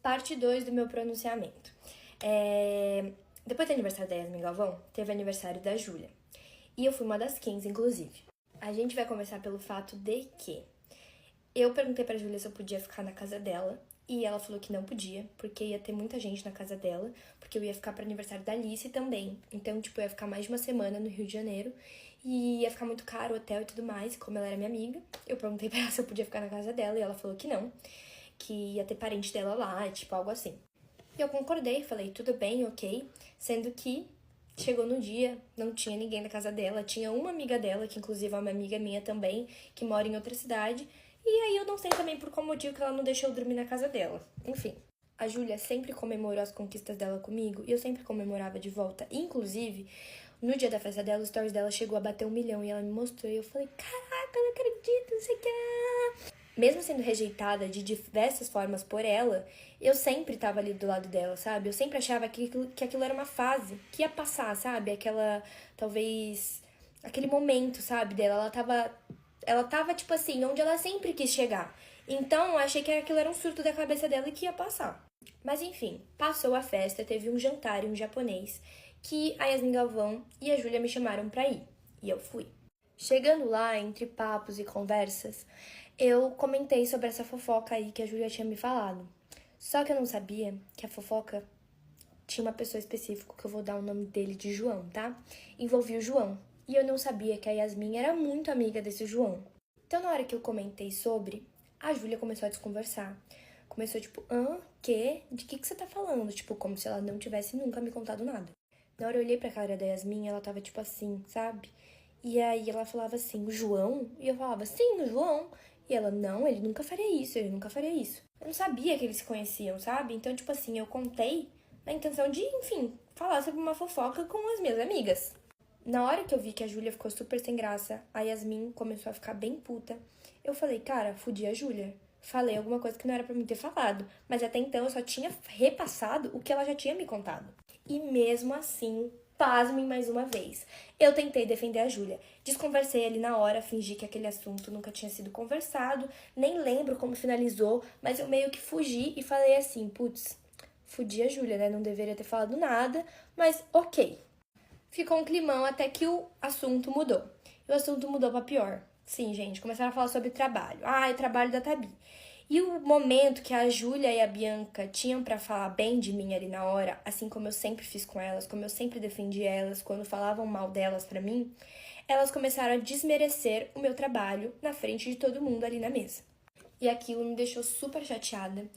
Parte 2 do meu pronunciamento. Depois do aniversário da Yasmin Galvão, teve aniversário da Júlia. E eu fui uma das 15, inclusive. A gente vai começar pelo fato de que eu perguntei pra Júlia se eu podia ficar na casa dela. E ela falou que não podia, porque ia ter muita gente na casa dela. Porque eu ia ficar pro aniversário da Alice também. Então, eu ia ficar mais de uma semana no Rio de Janeiro. E ia ficar muito caro o hotel e tudo mais. Como ela era minha amiga, eu perguntei pra ela se eu podia ficar na casa dela. E ela falou que não. Que ia ter parente dela lá, algo assim. E eu concordei, falei, tudo bem, ok. Sendo que chegou no dia, não tinha ninguém na casa dela. Tinha uma amiga dela, que inclusive é uma amiga minha também, que mora em outra cidade. E aí eu não sei também por qual motivo que ela não deixou eu dormir na casa dela. Enfim, a Júlia sempre comemorou as conquistas dela comigo e eu sempre comemorava de volta. Inclusive, no dia da festa dela, o stories dela chegou a bater 1 milhão e ela me mostrou. E eu falei, caraca, eu não acredito, não sei o que. Mesmo sendo rejeitada de diversas formas por ela, eu sempre tava ali do lado dela, sabe? Eu sempre achava que aquilo era uma fase que ia passar, sabe? Aquele momento, sabe, dela. Ela tava, tipo assim, onde ela sempre quis chegar. Então, eu achei que aquilo era um surto da cabeça dela e que ia passar. Mas enfim, passou a festa, teve um jantar em um japonês que a Yasmin Galvão e a Júlia me chamaram pra ir. E eu fui. Chegando lá, entre papos e conversas, eu comentei sobre essa fofoca aí que a Júlia tinha me falado. Só que eu não sabia que a fofoca tinha uma pessoa específica, que eu vou dar o nome dele de João, tá? Envolvia o João. E eu não sabia que a Yasmin era muito amiga desse João. Então, na hora que eu comentei sobre, a Júlia começou a desconversar. Começou tipo, quê? De que você tá falando? Tipo, como se ela não tivesse nunca me contado nada. Na hora eu olhei pra cara da Yasmin, ela tava tipo assim, sabe? E aí ela falava assim, o João? E eu falava, sim, o João. E ela, não, ele nunca faria isso, ele nunca faria isso. Eu não sabia que eles se conheciam, sabe? Então, tipo assim, eu contei na intenção de, enfim, falar sobre uma fofoca com as minhas amigas. Na hora que eu vi que a Júlia ficou super sem graça, a Yasmin começou a ficar bem puta. Eu falei, cara, fudi a Júlia. Falei alguma coisa que não era pra mim ter falado. Mas até então eu só tinha repassado o que ela já tinha me contado. E mesmo assim, pasmem mais uma vez. Eu tentei defender a Júlia. Desconversei ali na hora, fingi que aquele assunto nunca tinha sido conversado. Nem lembro como finalizou, mas eu meio que fugi e falei assim, putz, fudi a Júlia, né? Não deveria ter falado nada, mas ok. Ficou um climão até que o assunto mudou. E o assunto mudou pra pior. Sim, gente, começaram a falar sobre trabalho. O trabalho da Tabi. E o momento que a Júlia e a Bianca tinham pra falar bem de mim ali na hora, assim como eu sempre fiz com elas, como eu sempre defendi elas quando falavam mal delas pra mim, elas começaram a desmerecer o meu trabalho na frente de todo mundo ali na mesa. E aquilo me deixou super chateada.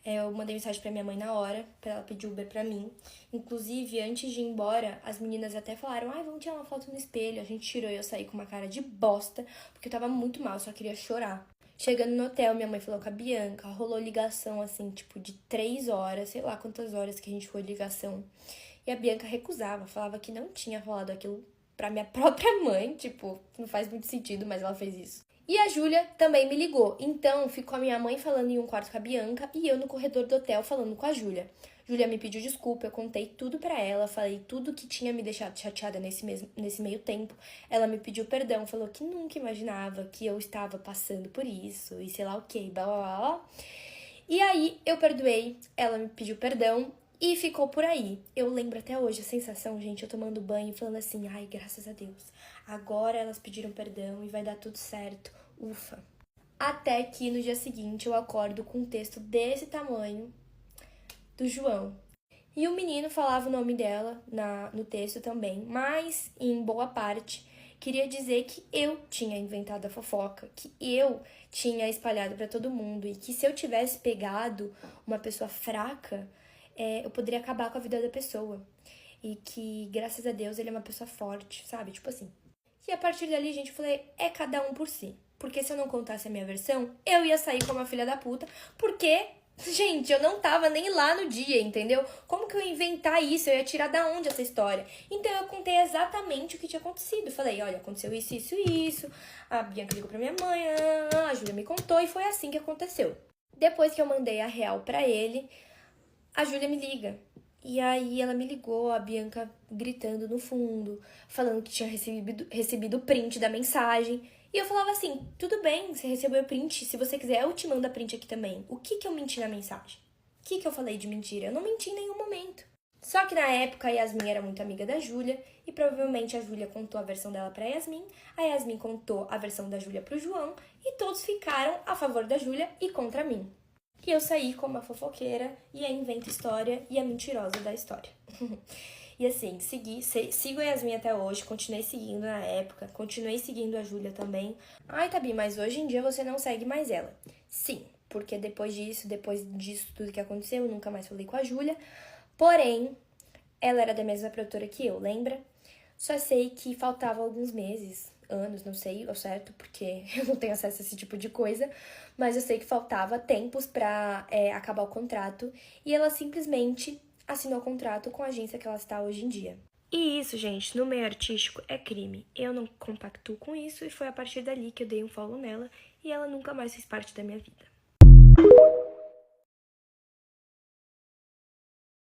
Eu mandei mensagem pra minha mãe na hora, pra ela pedir Uber pra mim. Inclusive, antes de ir embora, as meninas até falaram, vamos tirar uma foto no espelho. A gente tirou e eu saí com uma cara de bosta, porque eu tava muito mal, só queria chorar. Chegando no hotel, minha mãe falou com a Bianca, rolou ligação, assim, tipo, de 3 horas, sei lá quantas horas que a gente foi ligação. E a Bianca recusava, falava que não tinha rolado aquilo pra minha própria mãe, tipo, não faz muito sentido, mas ela fez isso. E a Júlia também me ligou, então ficou a minha mãe falando em um quarto com a Bianca e eu no corredor do hotel falando com a Júlia. Júlia me pediu desculpa, eu contei tudo pra ela, falei tudo que tinha me deixado chateada nesse meio tempo. Ela me pediu perdão, falou que nunca imaginava que eu estava passando por isso e sei lá o que, blá blá blá. E aí eu perdoei, ela me pediu perdão e ficou por aí. Eu lembro até hoje a sensação, gente, eu tomando banho e falando assim, ai, graças a Deus. Agora elas pediram perdão e vai dar tudo certo. Ufa. Até que no dia seguinte eu acordo com um texto desse tamanho do João. E o menino falava o nome dela no texto também, mas em boa parte queria dizer que eu tinha inventado a fofoca, que eu tinha espalhado pra todo mundo e que se eu tivesse pegado uma pessoa fraca, eu poderia acabar com a vida da pessoa. E que, graças a Deus, ele é uma pessoa forte, sabe? Tipo assim. E a partir dali, gente, eu falei, é cada um por si. Porque se eu não contasse a minha versão, eu ia sair como a filha da puta. Porque, gente, eu não tava nem lá no dia, entendeu? Como que eu ia inventar isso? Eu ia tirar da onde essa história? Então eu contei exatamente o que tinha acontecido. Falei, olha, aconteceu isso, isso, isso. A Bianca ligou pra minha mãe, a Júlia me contou e foi assim que aconteceu. Depois que eu mandei a real pra ele, a Júlia me liga. E aí ela me ligou, a Bianca gritando no fundo, falando que tinha recebido o print da mensagem. E eu falava assim, tudo bem, você recebeu o print, se você quiser eu te mando a print aqui também. O que eu menti na mensagem? que eu falei de mentira? Eu não menti em nenhum momento. Só que na época a Yasmin era muito amiga da Júlia e provavelmente a Júlia contou a versão dela pra Yasmin, a Yasmin contou a versão da Júlia pro João e todos ficaram a favor da Júlia e contra mim. E eu saí como a fofoqueira e a inventa história e a mentirosa da história. E assim, sigo a Yasmin até hoje, continuei seguindo na época, continuei seguindo a Júlia também. Ai, Tabi, mas hoje em dia você não segue mais ela. Sim, porque depois disso tudo que aconteceu, eu nunca mais falei com a Júlia. Porém, ela era da mesma produtora que eu, lembra? Só sei que faltava alguns meses, anos, não sei ao certo, porque eu não tenho acesso a esse tipo de coisa, mas eu sei que faltava tempos pra acabar o contrato e ela simplesmente assinou o contrato com a agência que ela está hoje em dia. E isso, gente, no meio artístico é crime. Eu não compactuo com isso e foi a partir dali que eu dei um follow nela e ela nunca mais fez parte da minha vida.